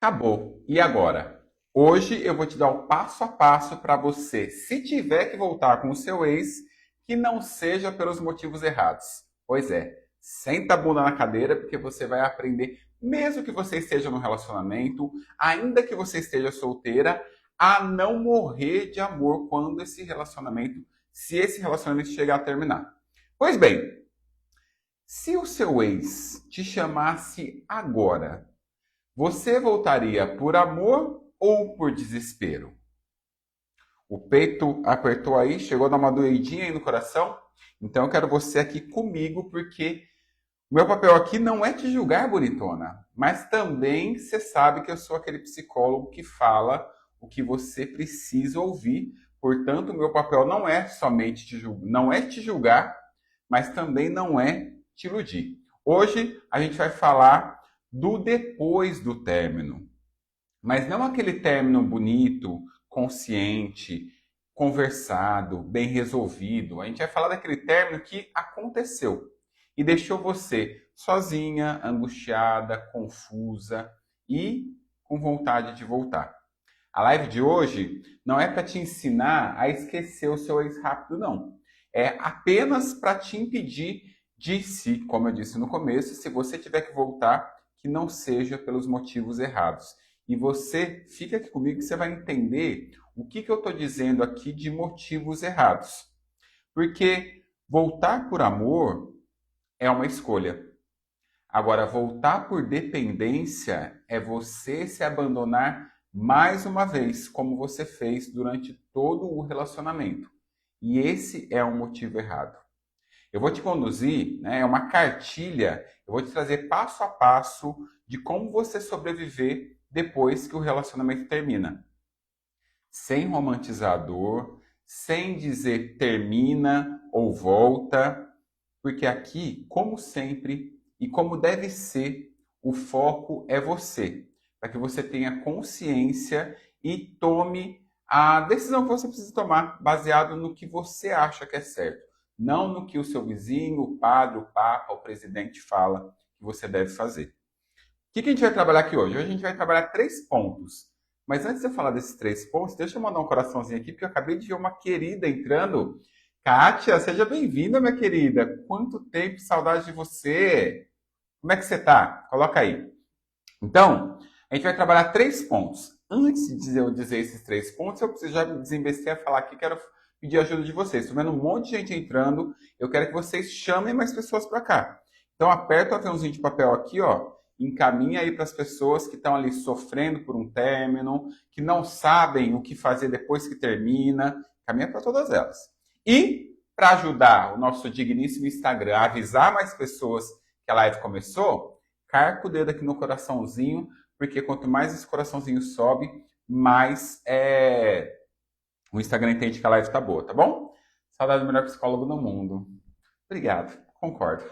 Acabou. E agora? Hoje eu vou te dar o passo a passo para você, se tiver que voltar com o seu ex, que não seja pelos motivos errados. Pois é, senta a bunda na cadeira porque você vai aprender, mesmo que você esteja no relacionamento, ainda que você esteja solteira, a não morrer de amor quando se esse relacionamento chegar a terminar. Pois bem, se o seu ex te chamasse agora, você voltaria por amor ou por desespero? O peito apertou aí, chegou a dar uma doidinha aí no coração? Então eu quero você aqui comigo, porque o meu papel aqui não é te julgar, bonitona, mas também você sabe que eu sou aquele psicólogo que fala o que você precisa ouvir. Portanto, o meu papel não é somente não é te julgar, mas também não é te iludir. Hoje a gente vai falar do depois do término. Mas não aquele término bonito, consciente, conversado, bem resolvido. A gente vai falar daquele término que aconteceu e deixou você sozinha, angustiada, confusa e com vontade de voltar. A live de hoje não é para te ensinar a esquecer o seu ex rápido, não. É apenas para te impedir de, se, como eu disse no começo, se você tiver que voltar, que não seja pelos motivos errados. E você fica aqui comigo que você vai entender o que eu estou dizendo aqui de motivos errados. Porque voltar por amor é uma escolha. Agora, voltar por dependência é você se abandonar mais uma vez, como você fez durante todo o relacionamento. E esse é um motivo errado. Eu vou te conduzir, né, é uma cartilha, eu vou te trazer passo a passo de como você sobreviver depois que o relacionamento termina. Sem romantizar a dor, sem dizer termina ou volta, porque aqui, como sempre e como deve ser, o foco é você, para que você tenha consciência e tome a decisão que você precisa tomar, baseado no que você acha que é certo, não no que o seu vizinho, o padre, o papa, o presidente fala que você deve fazer. O que a gente vai trabalhar aqui hoje? Hoje a gente vai trabalhar 3 pontos. Mas antes de eu falar desses 3 pontos, deixa eu mandar um coraçãozinho aqui, porque eu acabei de ver uma querida entrando. Kátia, seja bem-vinda, minha querida. Quanto tempo, saudade de você. Como é que você tá? Coloca aí. Então, a gente vai trabalhar 3 pontos. Antes de eu dizer esses 3 pontos, eu preciso já me desembestar a falar aqui, quero pedir ajuda de vocês. Estou vendo um monte de gente entrando, eu quero que vocês chamem mais pessoas para cá. Então, aperta o aviãozinho de papel aqui, ó, encaminha aí para as pessoas que estão ali sofrendo por um término, que não sabem o que fazer depois que termina, caminha para todas elas. E, para ajudar o nosso digníssimo Instagram a avisar mais pessoas que a live começou, carca o dedo aqui no coraçãozinho, porque quanto mais esse coraçãozinho sobe, mais o Instagram entende que a live tá boa, tá bom? Saudade do melhor psicólogo do mundo. Obrigado, concordo.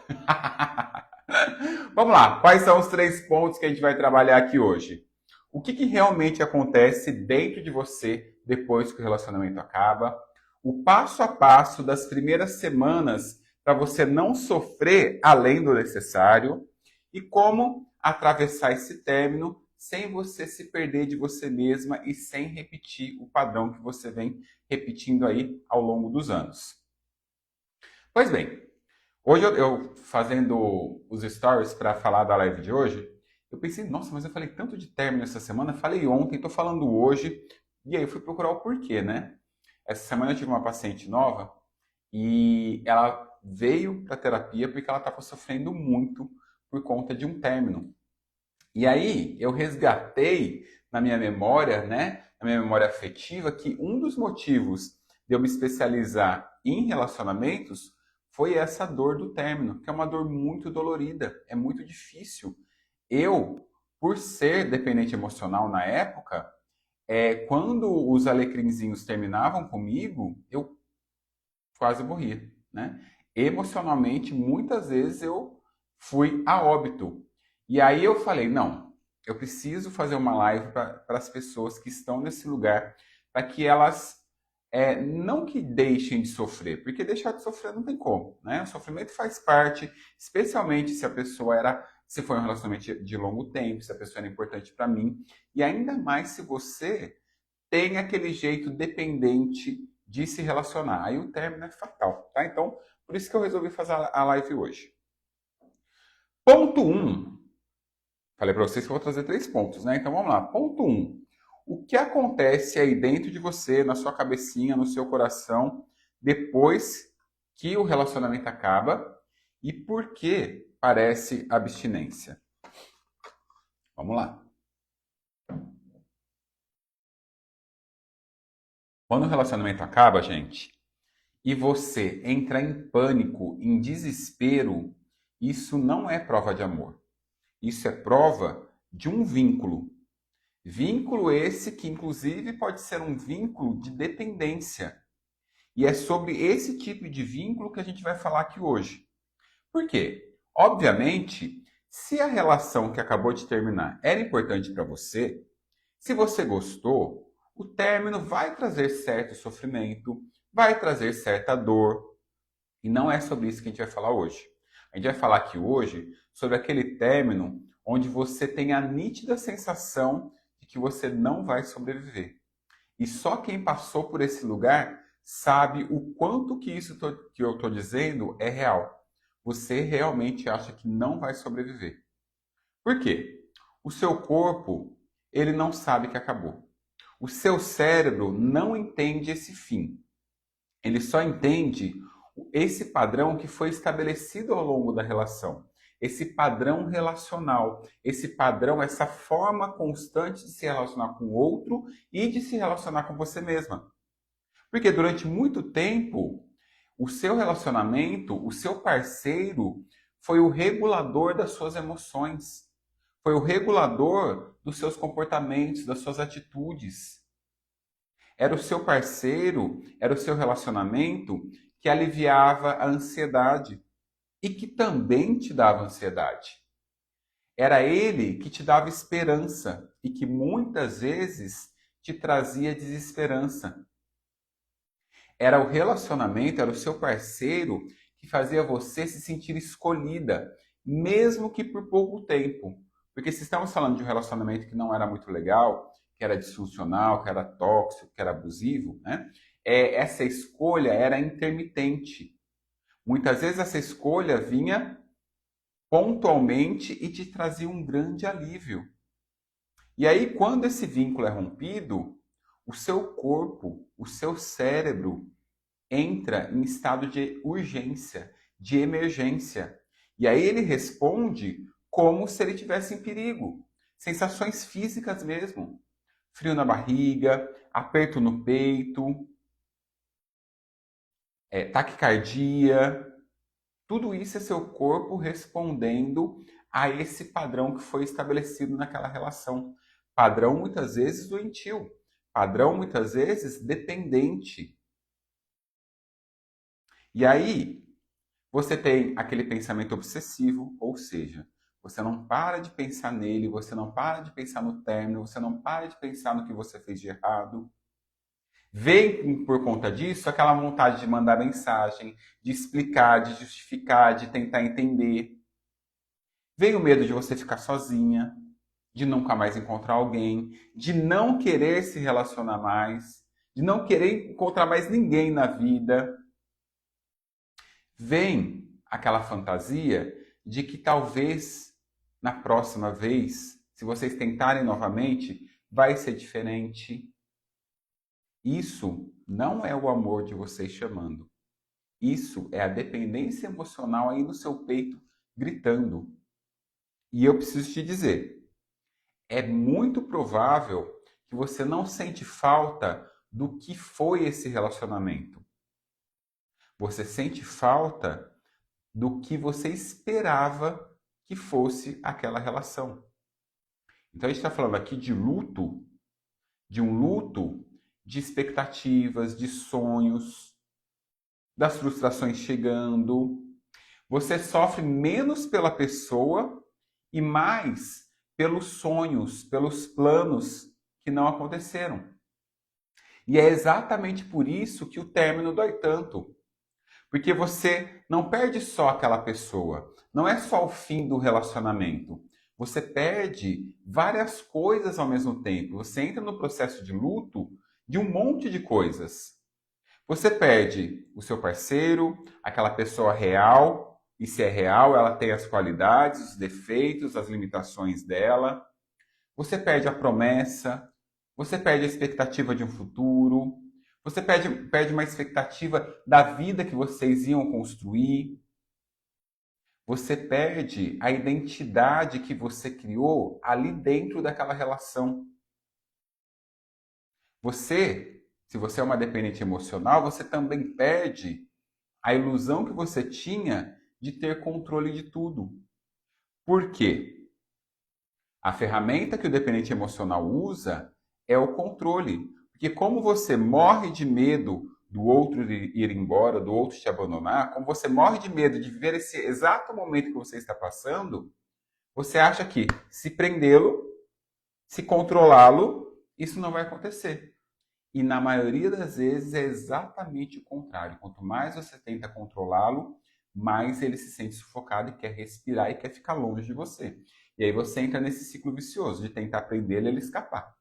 Vamos lá, quais são os 3 pontos que a gente vai trabalhar aqui hoje? O que realmente acontece dentro de você depois que o relacionamento acaba? O passo a passo das primeiras semanas para você não sofrer além do necessário e como atravessar esse término sem você se perder de você mesma e sem repetir o padrão que você vem repetindo aí ao longo dos anos. Pois bem, hoje eu fazendo os stories para falar da live de hoje, eu pensei, nossa, mas eu falei tanto de término essa semana, falei ontem, estou falando hoje, e aí eu fui procurar o porquê, né? Essa semana eu tive uma paciente nova e ela veio para terapia porque ela estava sofrendo muito por conta de um término. E aí eu resgatei na minha memória, né, na minha memória afetiva, que um dos motivos de eu me especializar em relacionamentos foi essa dor do término, que é uma dor muito dolorida, é muito difícil. Eu, por ser dependente emocional na época, quando os alecrinzinhos terminavam comigo, eu quase morria, né? Emocionalmente, muitas vezes eu fui a óbito. E aí eu falei, não, eu preciso fazer uma live para as pessoas que estão nesse lugar, para que elas não que deixem de sofrer, porque deixar de sofrer não tem como, né? O sofrimento faz parte, especialmente se a pessoa era se foi um relacionamento de longo tempo, se a pessoa era importante para mim, e ainda mais se você tem aquele jeito dependente de se relacionar. Aí o término é fatal, tá? Então, por isso que eu resolvi fazer a live hoje. Ponto 1. Falei para vocês que eu vou trazer 3 pontos, né? Então vamos lá. Ponto 1. O que acontece aí dentro de você, na sua cabecinha, no seu coração, depois que o relacionamento acaba e por que parece abstinência? Vamos lá. Quando o relacionamento acaba, gente, e você entra em pânico, em desespero, isso não é prova de amor. Isso é prova de um vínculo. Vínculo esse que, inclusive, pode ser um vínculo de dependência. E é sobre esse tipo de vínculo que a gente vai falar aqui hoje. Por quê? Obviamente, se a relação que acabou de terminar era importante para você, se você gostou, o término vai trazer certo sofrimento, vai trazer certa dor. E não é sobre isso que a gente vai falar hoje. A gente vai falar aqui hoje sobre aquele término onde você tem a nítida sensação de que você não vai sobreviver. E só quem passou por esse lugar sabe o quanto que isso que eu estou dizendo é real. Você realmente acha que não vai sobreviver. Por quê? O seu corpo, ele não sabe que acabou. O seu cérebro não entende esse fim. Ele só entende esse padrão que foi estabelecido ao longo da relação. Esse padrão relacional, esse padrão, essa forma constante de se relacionar com o outro e de se relacionar com você mesma. Porque durante muito tempo, o seu relacionamento, o seu parceiro, foi o regulador das suas emoções, foi o regulador dos seus comportamentos, das suas atitudes. Era o seu parceiro, era o seu relacionamento que aliviava a ansiedade e que também te dava ansiedade. Era ele que te dava esperança e que muitas vezes te trazia desesperança. Era o relacionamento, era o seu parceiro que fazia você se sentir escolhida, mesmo que por pouco tempo. Porque se estamos falando de um relacionamento que não era muito legal, que era disfuncional, que era tóxico, que era abusivo, né? Essa escolha era intermitente. Muitas vezes essa escolha vinha pontualmente e te trazia um grande alívio. E aí, quando esse vínculo é rompido, o seu corpo, o seu cérebro entra em estado de urgência, de emergência. E aí ele responde como se ele estivesse em perigo. Sensações físicas mesmo. Frio na barriga, aperto no peito, taquicardia. Tudo isso é seu corpo respondendo a esse padrão que foi estabelecido naquela relação. Padrão muitas vezes doentio. Padrão muitas vezes dependente. E aí, você tem aquele pensamento obsessivo, ou seja, você não para de pensar nele, você não para de pensar no término, você não para de pensar no que você fez de errado. Vem por conta disso aquela vontade de mandar mensagem, de explicar, de justificar, de tentar entender. Vem o medo de você ficar sozinha, de nunca mais encontrar alguém, de não querer se relacionar mais, de não querer encontrar mais ninguém na vida. Vem aquela fantasia de que talvez na próxima vez, se vocês tentarem novamente, vai ser diferente. Isso não é o amor de vocês chamando. Isso é a dependência emocional aí no seu peito gritando. E eu preciso te dizer, é muito provável que você não sente falta do que foi esse relacionamento. Você sente falta do que você esperava que fosse aquela relação. Então a gente está falando aqui de luto, de um luto de expectativas, de sonhos, das frustrações chegando. Você sofre menos pela pessoa e mais pelos sonhos, pelos planos que não aconteceram. E é exatamente por isso que o término dói tanto. Porque você não perde só aquela pessoa, não é só o fim do relacionamento. Você perde várias coisas ao mesmo tempo. Você entra no processo de luto de um monte de coisas. Você perde o seu parceiro, aquela pessoa real, e se é real, ela tem as qualidades, os defeitos, as limitações dela. Você perde a promessa, você perde a expectativa de um futuro, você perde uma expectativa da vida que vocês iam construir. Você perde a identidade que você criou ali dentro daquela relação. Se você é uma dependente emocional, você também perde a ilusão que você tinha de ter controle de tudo. Por quê? A ferramenta que o dependente emocional usa é o controle. Porque como você morre de medo do outro ir embora, do outro te abandonar, como você morre de medo de viver esse exato momento que você está passando, você acha que se prendê-lo, se controlá-lo, isso não vai acontecer. E na maioria das vezes é exatamente o contrário. Quanto mais você tenta controlá-lo, mais ele se sente sufocado e quer respirar e quer ficar longe de você. E aí você entra nesse ciclo vicioso de tentar prender ele escapar.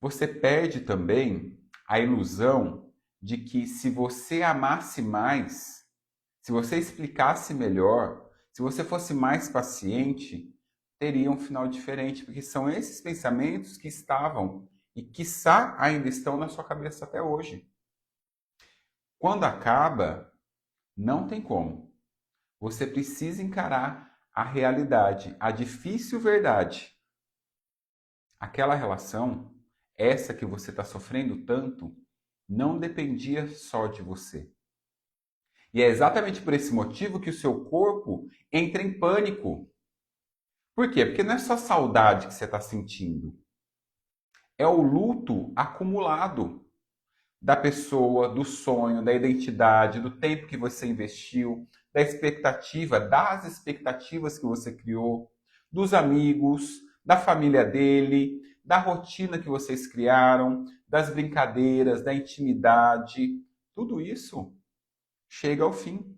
Você perde também a ilusão de que se você amasse mais, se você explicasse melhor, se você fosse mais paciente, teria um final diferente, porque são esses pensamentos que estavam e quiçá ainda estão na sua cabeça até hoje. Quando acaba, não tem como. Você precisa encarar a realidade, a difícil verdade. Aquela relação, essa que você está sofrendo tanto, não dependia só de você. E é exatamente por esse motivo que o seu corpo entra em pânico. Por quê? Porque não é só saudade que você está sentindo. É o luto acumulado da pessoa, do sonho, da identidade, do tempo que você investiu, da expectativa, das expectativas que você criou, dos amigos, da família dele, da rotina que vocês criaram, das brincadeiras, da intimidade. Tudo isso chega ao fim.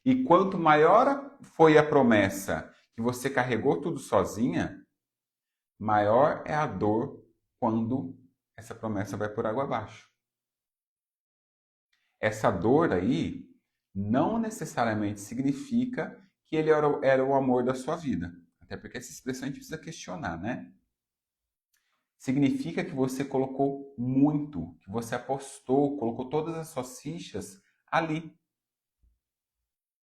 E quanto maior foi a promessa que você carregou tudo sozinha, maior é a dor quando essa promessa vai por água abaixo. Essa dor aí não necessariamente significa que ele era o amor da sua vida. Até porque essa expressão a gente precisa questionar, né? Significa que você colocou muito, que você apostou, colocou todas as suas fichas ali.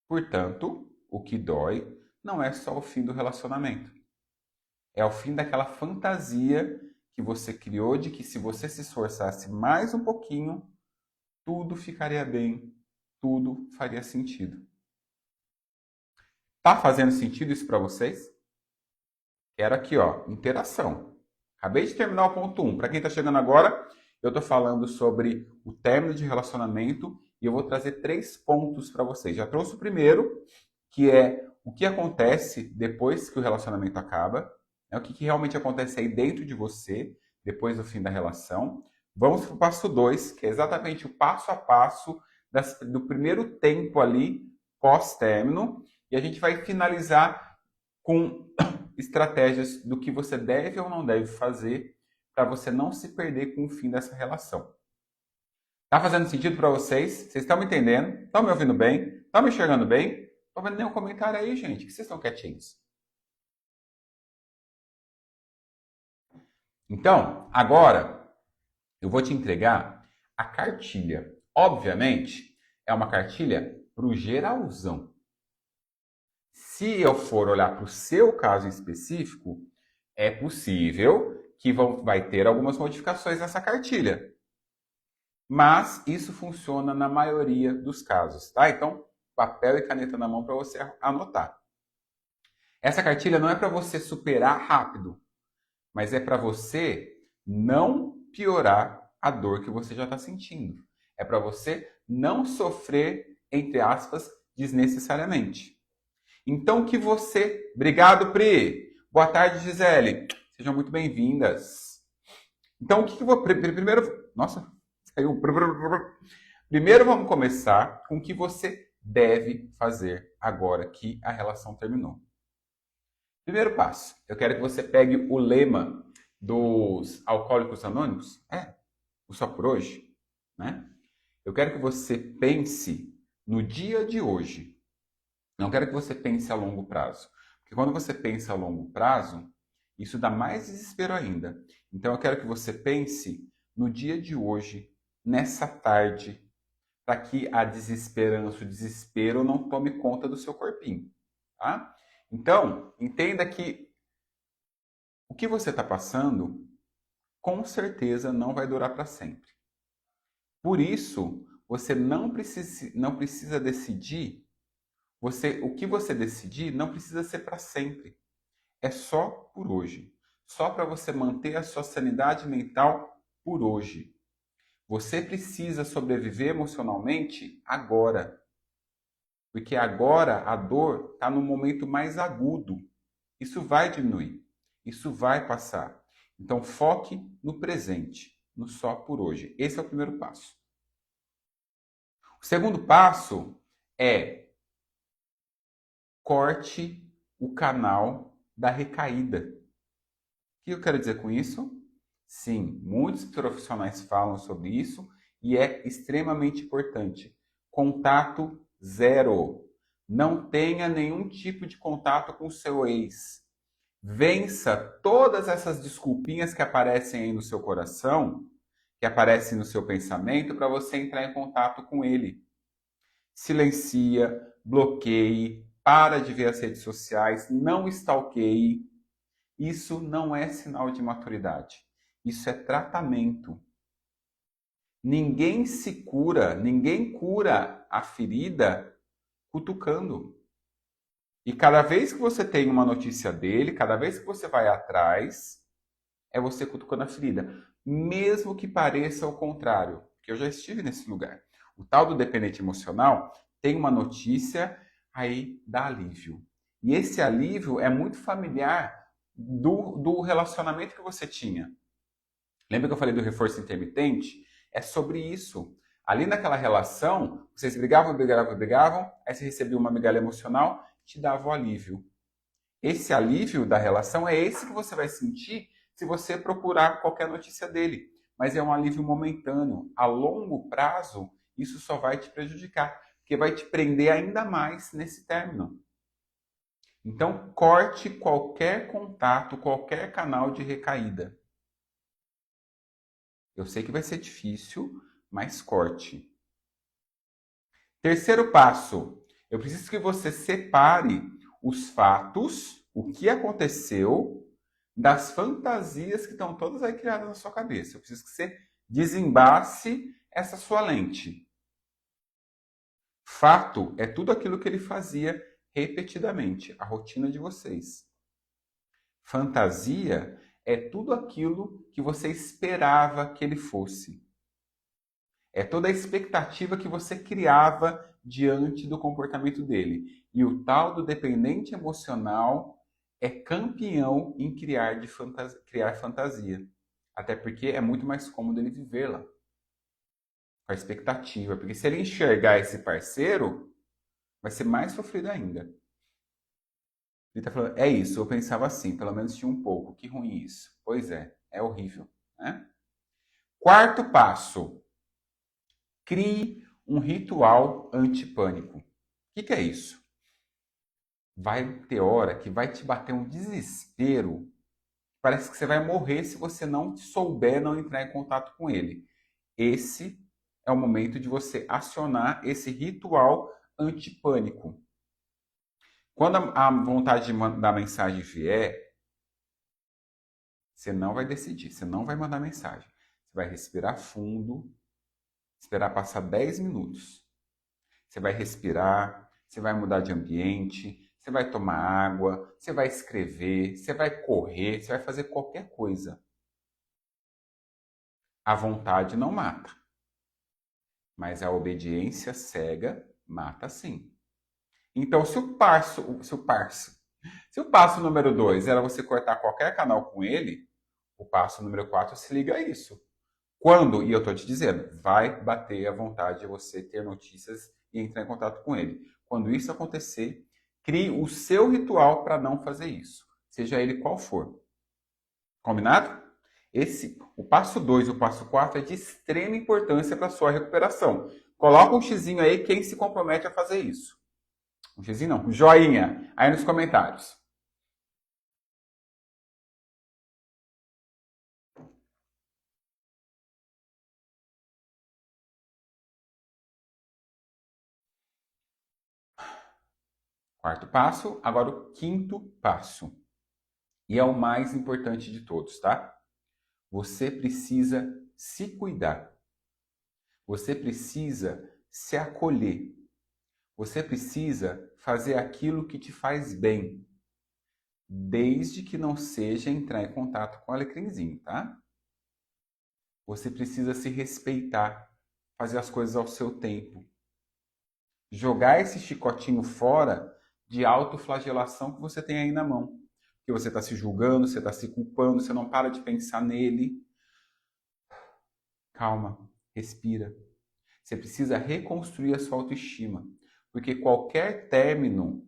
Portanto, o que dói não é só o fim do relacionamento. É o fim daquela fantasia que você criou de que se você se esforçasse mais um pouquinho, tudo ficaria bem, tudo faria sentido. Tá fazendo sentido isso para vocês? Quero aqui, ó, interação. Acabei de terminar o ponto 1. Para quem está chegando agora, eu estou falando sobre o término de relacionamento e eu vou trazer 3 pontos para vocês. Já trouxe o primeiro, que é o que acontece depois que o relacionamento acaba, né? O que realmente acontece aí dentro de você, depois do fim da relação. Vamos para o passo 2, que é exatamente o passo a passo do primeiro tempo ali, pós-término, e a gente vai finalizar com estratégias do que você deve ou não deve fazer para você não se perder com o fim dessa relação. Tá fazendo sentido para vocês? Vocês estão me entendendo? Estão me ouvindo bem? Estão me enxergando bem? Não tô vendo nenhum comentário aí, gente, que vocês estão quietinhos. Então, agora eu vou te entregar a cartilha. Obviamente, é uma cartilha para o geralzão. Se eu for olhar para o seu caso em específico, é possível que vai ter algumas modificações nessa cartilha. Mas isso funciona na maioria dos casos, tá? Então, papel e caneta na mão para você anotar. Essa cartilha não é para você superar rápido, mas é para você não piorar a dor que você já está sentindo. É para você não sofrer, entre aspas, desnecessariamente. Então que você... Obrigado, Pri! Boa tarde, Gisele! Sejam muito bem-vindas. Então, o que eu vou... Primeiro... Nossa, Saiu. Primeiro vamos começar com o que você deve fazer agora que a relação terminou. Primeiro passo, eu quero que você pegue o lema dos Alcoólicos Anônimos, o Só por Hoje, né? Eu quero que você pense no dia de hoje. Não quero que você pense a longo prazo. Porque quando você pensa a longo prazo, isso dá mais desespero ainda. Então eu quero que você pense no dia de hoje, nessa tarde, para que a desesperança, o desespero não tome conta do seu corpinho, tá? Então, entenda que o que você está passando, com certeza não vai durar para sempre. Por isso, você não precisa decidir, o que você decidir não precisa ser para sempre. É só por hoje. Só para você manter a sua sanidade mental por hoje. Você precisa sobreviver emocionalmente agora. Porque agora a dor está no momento mais agudo. Isso vai diminuir. Isso vai passar. Então foque no presente, no só por hoje. Esse é o primeiro passo. O segundo passo é corte o canal da recaída. O que eu quero dizer com isso? Sim, muitos profissionais falam sobre isso e é extremamente importante. Contato zero. Não tenha nenhum tipo de contato com o seu ex. Vença todas essas desculpinhas que aparecem aí no seu coração, que aparecem no seu pensamento, para você entrar em contato com ele. Silencia, bloqueie, para de ver as redes sociais, não stalkeie. Isso não é sinal de maturidade. Isso é tratamento. Ninguém se cura, ninguém cura a ferida cutucando. E cada vez que você tem uma notícia dele, cada vez que você vai atrás, é você cutucando a ferida. Mesmo que pareça o contrário, porque eu já estive nesse lugar. O tal do dependente emocional tem uma notícia, aí dá alívio. E esse alívio é muito familiar do relacionamento que você tinha. Lembra que eu falei do reforço intermitente? É sobre isso. Ali naquela relação, vocês brigavam, aí você recebia uma migalha emocional, te dava o alívio. Esse alívio da relação é esse que você vai sentir se você procurar qualquer notícia dele. Mas é um alívio momentâneo. A longo prazo, isso só vai te prejudicar, porque vai te prender ainda mais nesse término. Então, corte qualquer contato, qualquer canal de recaída. Eu sei que vai ser difícil, mas corte. Terceiro passo, eu preciso que você separe os fatos, o que aconteceu, das fantasias que estão todas aí criadas na sua cabeça. Eu preciso que você desembace essa sua lente. Fato é tudo aquilo que ele fazia repetidamente, a rotina de vocês. Fantasia é tudo aquilo que você esperava que ele fosse. É toda a expectativa que você criava diante do comportamento dele. E o tal do dependente emocional é campeão em criar fantasia. Até porque é muito mais cômodo ele viver lá. Com a expectativa. Porque se ele enxergar esse parceiro, vai ser mais sofrido ainda. Ele está falando, é isso, eu pensava assim, pelo menos tinha um pouco. Que ruim isso. Pois é horrível. Né? Quarto passo. Crie um ritual antipânico. O que é isso? Vai ter hora que vai te bater um desespero. Parece que você vai morrer se você não souber não entrar em contato com ele. Esse é o momento de você acionar esse ritual antipânico. Quando a vontade de mandar mensagem vier, você não vai decidir, você não vai mandar mensagem. Você vai respirar fundo, esperar passar 10 minutos. Você vai respirar, você vai mudar de ambiente, você vai tomar água, você vai escrever, você vai correr, você vai fazer qualquer coisa. A vontade não mata, mas a obediência cega mata sim. Então, se o passo número 2 era você cortar qualquer canal com ele, o passo número 4 se liga a isso. Quando, e eu estou te dizendo, vai bater a vontade de você ter notícias e entrar em contato com ele. Quando isso acontecer, crie o seu ritual para não fazer isso, seja ele qual for. Combinado? O passo 2 e o passo 4 é de extrema importância para a sua recuperação. Coloca um xizinho aí quem se compromete a fazer isso. Um xizinho não, um joinha aí nos comentários. Quarto passo, agora o quinto passo. E é o mais importante de todos, tá? Você precisa se cuidar. Você precisa se acolher. Você precisa fazer aquilo que te faz bem. Desde que não seja entrar em contato com o alecrimzinho, tá? Você precisa se respeitar, fazer as coisas ao seu tempo. Jogar esse chicotinho fora de autoflagelação que você tem aí na mão. Que você está se julgando, você está se culpando, você não para de pensar nele. Calma, respira. Você precisa reconstruir a sua autoestima, porque qualquer término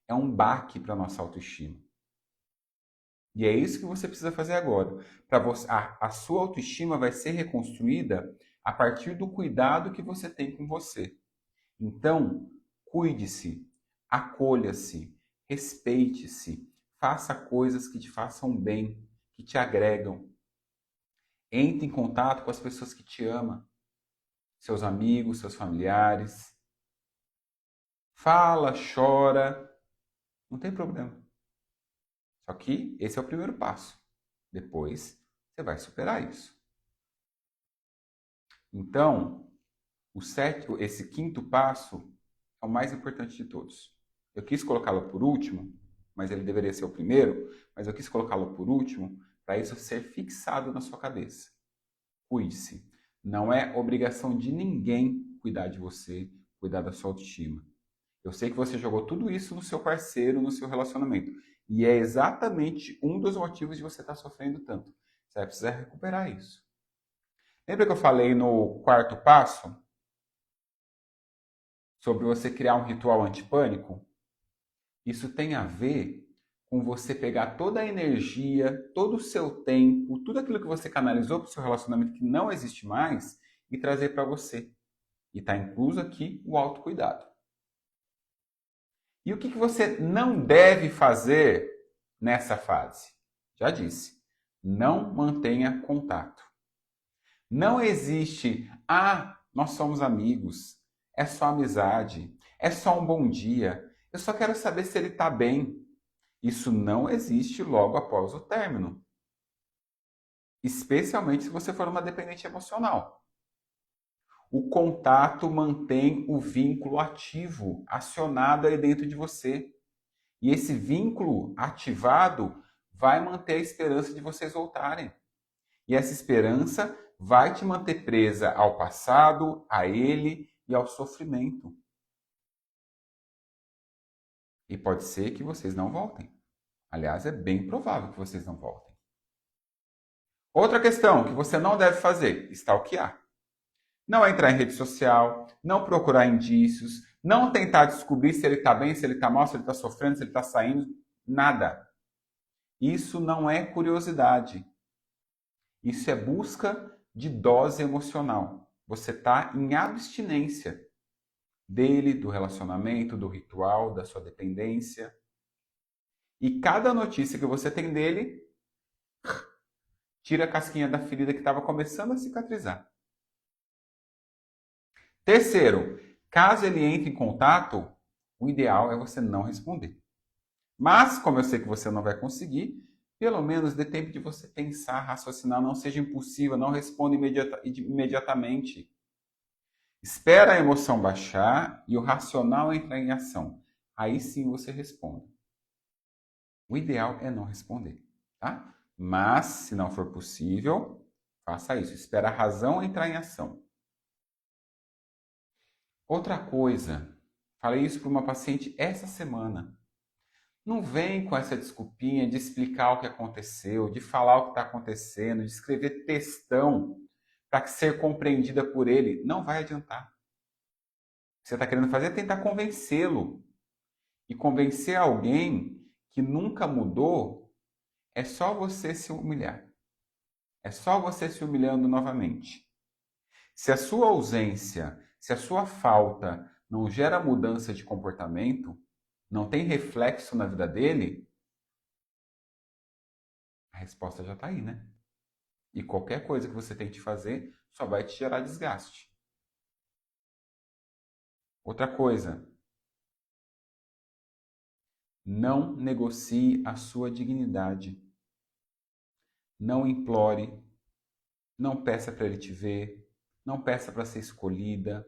é um baque para a nossa autoestima. E é isso que você precisa fazer agora. A sua autoestima vai ser reconstruída a partir do cuidado que você tem com você. Então, cuide-se, acolha-se, respeite-se, faça coisas que te façam bem, que te agregam. Entre em contato com as pessoas que te amam, seus amigos, seus familiares. Fala, chora, não tem problema. Só que esse é o primeiro passo. Depois você vai superar isso. Então, esse quinto passo é o mais importante de todos. Eu quis colocá-lo por último, mas ele deveria ser o primeiro, mas eu quis colocá-lo por último para isso ser fixado na sua cabeça. Cuide-se. Não é obrigação de ninguém cuidar de você, cuidar da sua autoestima. Eu sei que você jogou tudo isso no seu parceiro, no seu relacionamento. E é exatamente um dos motivos de você estar sofrendo tanto. Você vai precisar recuperar isso. Lembra que eu falei no quarto passo sobre você criar um ritual antipânico? Isso tem a ver com você pegar toda a energia, todo o seu tempo, tudo aquilo que você canalizou para o seu relacionamento que não existe mais e trazer para você. E está incluso aqui o autocuidado. E o que você não deve fazer nessa fase? Já disse, não mantenha contato. Não existe, nós somos amigos, é só amizade, é só um bom dia, eu só quero saber se ele está bem. Isso não existe logo após o término. Especialmente se você for uma dependente emocional. O contato mantém o vínculo ativo, acionado aí dentro de você. E esse vínculo ativado vai manter a esperança de vocês voltarem. E essa esperança vai te manter presa ao passado, a ele e ao sofrimento. E pode ser que vocês não voltem. Aliás, é bem provável que vocês não voltem. Outra questão que você não deve fazer, stalkear. Não entrar em rede social, não procurar indícios, não tentar descobrir se ele está bem, se ele está mal, se ele está sofrendo, se ele está saindo, nada. Isso não é curiosidade. Isso é busca de dose emocional. Você está em abstinência dele, do relacionamento, do ritual, da sua dependência. E cada notícia que você tem dele, tira a casquinha da ferida que estava começando a cicatrizar. Terceiro, caso ele entre em contato, o ideal é você não responder. Mas, como eu sei que você não vai conseguir, pelo menos dê tempo de você pensar, raciocinar, não seja impulsiva, não responda imediatamente. Espera a emoção baixar e o racional entrar em ação. Aí sim você responde. O ideal é não responder, tá? Mas, se não for possível, faça isso. Espera a razão entrar em ação. Outra coisa, falei isso para uma paciente essa semana. Não vem com essa desculpinha de explicar o que aconteceu, de falar o que está acontecendo, de escrever textão para ser compreendida por ele, não vai adiantar. O que você está querendo fazer é tentar convencê-lo. E convencer alguém que nunca mudou é só você se humilhar. É só você se humilhando novamente. Se a sua ausência, se a sua falta não gera mudança de comportamento, não tem reflexo na vida dele, a resposta já está aí, né? E qualquer coisa que você tente fazer só vai te gerar desgaste. Outra coisa, não negocie a sua dignidade. Não implore, não peça para ele te ver, não peça para ser escolhida.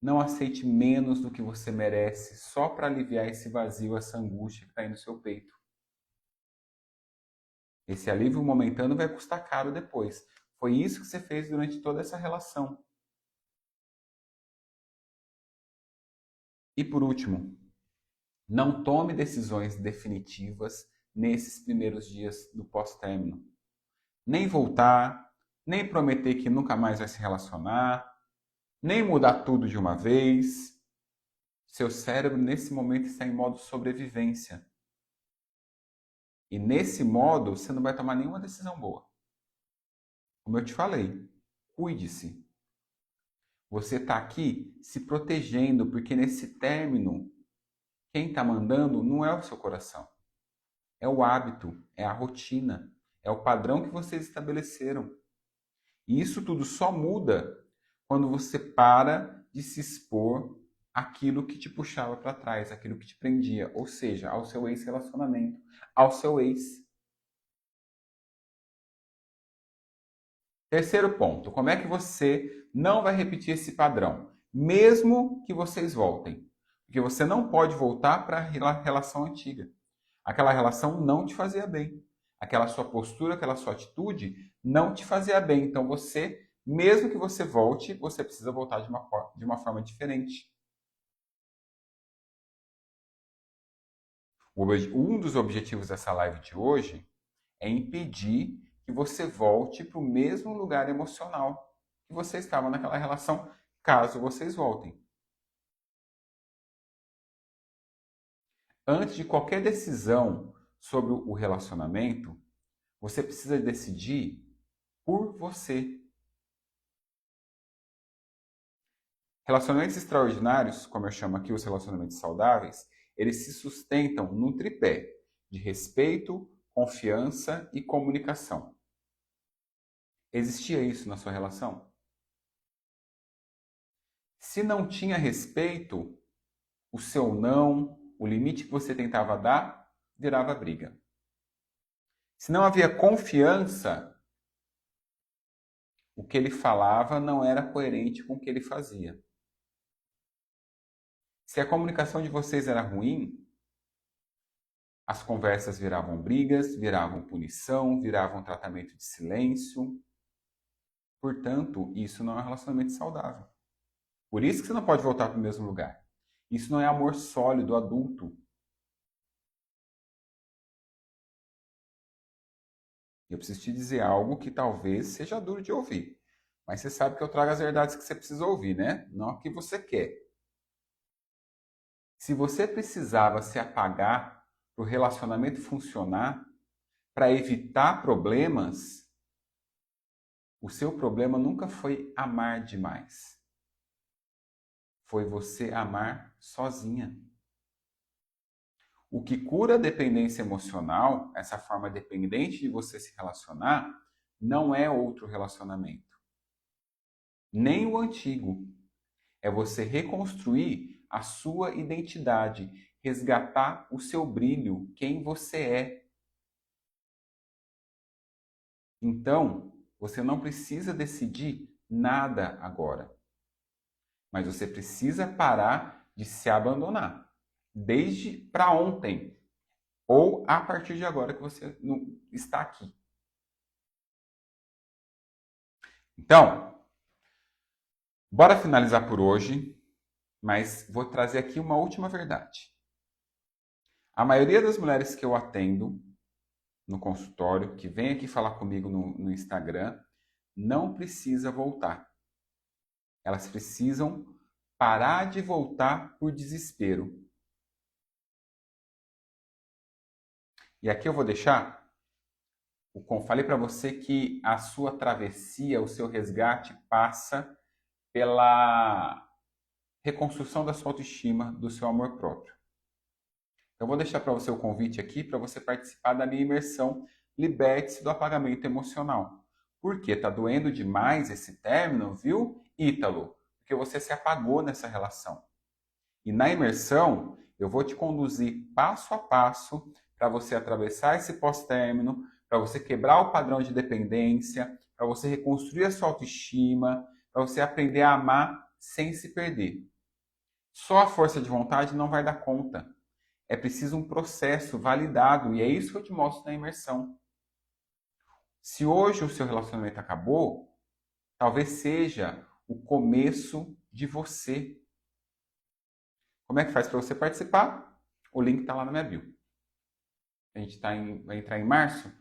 Não aceite menos do que você merece só para aliviar esse vazio, essa angústia que está aí no seu peito. Esse alívio momentâneo vai custar caro depois. Foi isso que você fez durante toda essa relação. E por último, não tome decisões definitivas nesses primeiros dias do pós-término. Nem voltar, nem prometer que nunca mais vai se relacionar, nem mudar tudo de uma vez. Seu cérebro, nesse momento, está em modo sobrevivência. E nesse modo, você não vai tomar nenhuma decisão boa. Como eu te falei, cuide-se. Você está aqui se protegendo, porque nesse término, quem está mandando não é o seu coração. É o hábito, é a rotina, é o padrão que vocês estabeleceram. E isso tudo só muda quando você para de se expor àquilo que te puxava para trás, aquilo que te prendia, ou seja, ao seu ex-relacionamento, ao seu ex. Terceiro ponto, como é que você não vai repetir esse padrão, mesmo que vocês voltem? Porque você não pode voltar para a relação antiga. Aquela relação não te fazia bem. Aquela sua postura, aquela sua atitude não te fazia bem. Então você, mesmo que você volte, você precisa voltar de uma forma diferente. Um dos objetivos dessa live de hoje é impedir que você volte para o mesmo lugar emocional que você estava naquela relação, caso vocês voltem. Antes de qualquer decisão sobre o relacionamento, você precisa decidir por você. Relacionamentos extraordinários, como eu chamo aqui os relacionamentos saudáveis, eles se sustentam num tripé de respeito, confiança e comunicação. Existia isso na sua relação? Se não tinha respeito, o seu não, o limite que você tentava dar, virava briga. Se não havia confiança, o que ele falava não era coerente com o que ele fazia. Se a comunicação de vocês era ruim, as conversas viravam brigas, viravam punição, viravam tratamento de silêncio. Portanto, isso não é um relacionamento saudável. Por isso que você não pode voltar para o mesmo lugar. Isso não é amor sólido, adulto. Eu preciso te dizer algo que talvez seja duro de ouvir. Mas você sabe que eu trago as verdades que você precisa ouvir, né? Não a que você quer. Se você precisava se apagar para o relacionamento funcionar, para evitar problemas, o seu problema nunca foi amar demais. Foi você amar sozinha. O que cura a dependência emocional, essa forma dependente de você se relacionar, não é outro relacionamento. Nem o antigo. É você reconstruir a sua identidade, resgatar o seu brilho, quem você é. Então, você não precisa decidir nada agora. Mas você precisa parar de se abandonar. Desde para ontem. Ou a partir de agora que você está aqui. Então, bora finalizar por hoje. Mas vou trazer aqui uma última verdade. A maioria das mulheres que eu atendo no consultório, que vem aqui falar comigo no Instagram, não precisa voltar. Elas precisam parar de voltar por desespero. E aqui eu vou deixar, falei para você que a sua travessia, o seu resgate passa pela reconstrução da sua autoestima, do seu amor próprio. Eu vou deixar para você o convite aqui para você participar da minha imersão Liberte-se do Apagamento Emocional. Por quê? Tá doendo demais esse término, viu, Ítalo? Porque você se apagou nessa relação. E na imersão, eu vou te conduzir passo a passo para você atravessar esse pós-término, para você quebrar o padrão de dependência, para você reconstruir a sua autoestima, para você aprender a amar sem se perder. Só a força de vontade não vai dar conta. É preciso um processo validado e é isso que eu te mostro na imersão. Se hoje o seu relacionamento acabou, talvez seja o começo de você. Como é que faz para você participar? O link está lá na minha bio. A gente vai entrar em março,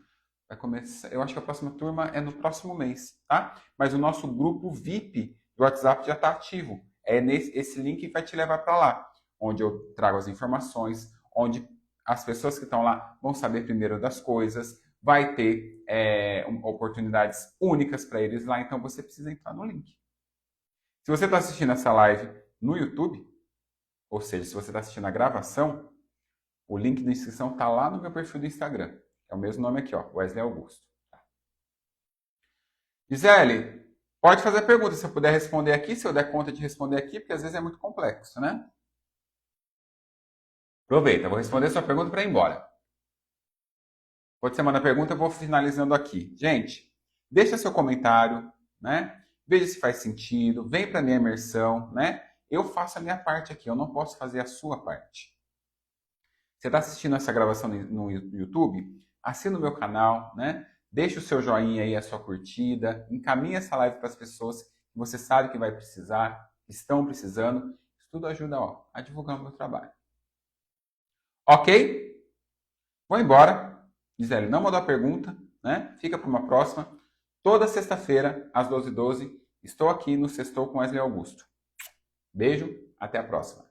vai começar. Eu acho que a próxima turma é no próximo mês, tá? Mas o nosso grupo VIP do WhatsApp já está ativo. Esse link que vai te levar para lá, onde eu trago as informações, onde as pessoas que estão lá vão saber primeiro das coisas, vai ter oportunidades únicas para eles lá, então você precisa entrar no link. Se você está assistindo essa live no YouTube, ou seja, se você está assistindo a gravação, o link de inscrição está lá no meu perfil do Instagram. É o mesmo nome aqui, ó, Wesley Augusto. Gisele, pode fazer pergunta se eu puder responder aqui, se eu der conta de responder aqui, porque às vezes é muito complexo, né? Aproveita, vou responder sua pergunta para ir embora. Quando você manda a pergunta, eu vou finalizando aqui. Gente, deixa seu comentário, né? Veja se faz sentido, vem para a minha imersão, né? Eu faço a minha parte aqui, eu não posso fazer a sua parte. Você está assistindo essa gravação no YouTube? Assina o meu canal, né? Deixa o seu joinha aí, a sua curtida, encaminha essa live para as pessoas que você sabe que vai precisar, estão precisando. Isso tudo ajuda, ó, a divulgar o meu trabalho. Ok? Vou embora. Gisele, não mandou a pergunta, né? Fica para uma próxima. Toda sexta-feira, às 12h12, estou aqui no Sextou com Wesley Augusto. Beijo, até a próxima.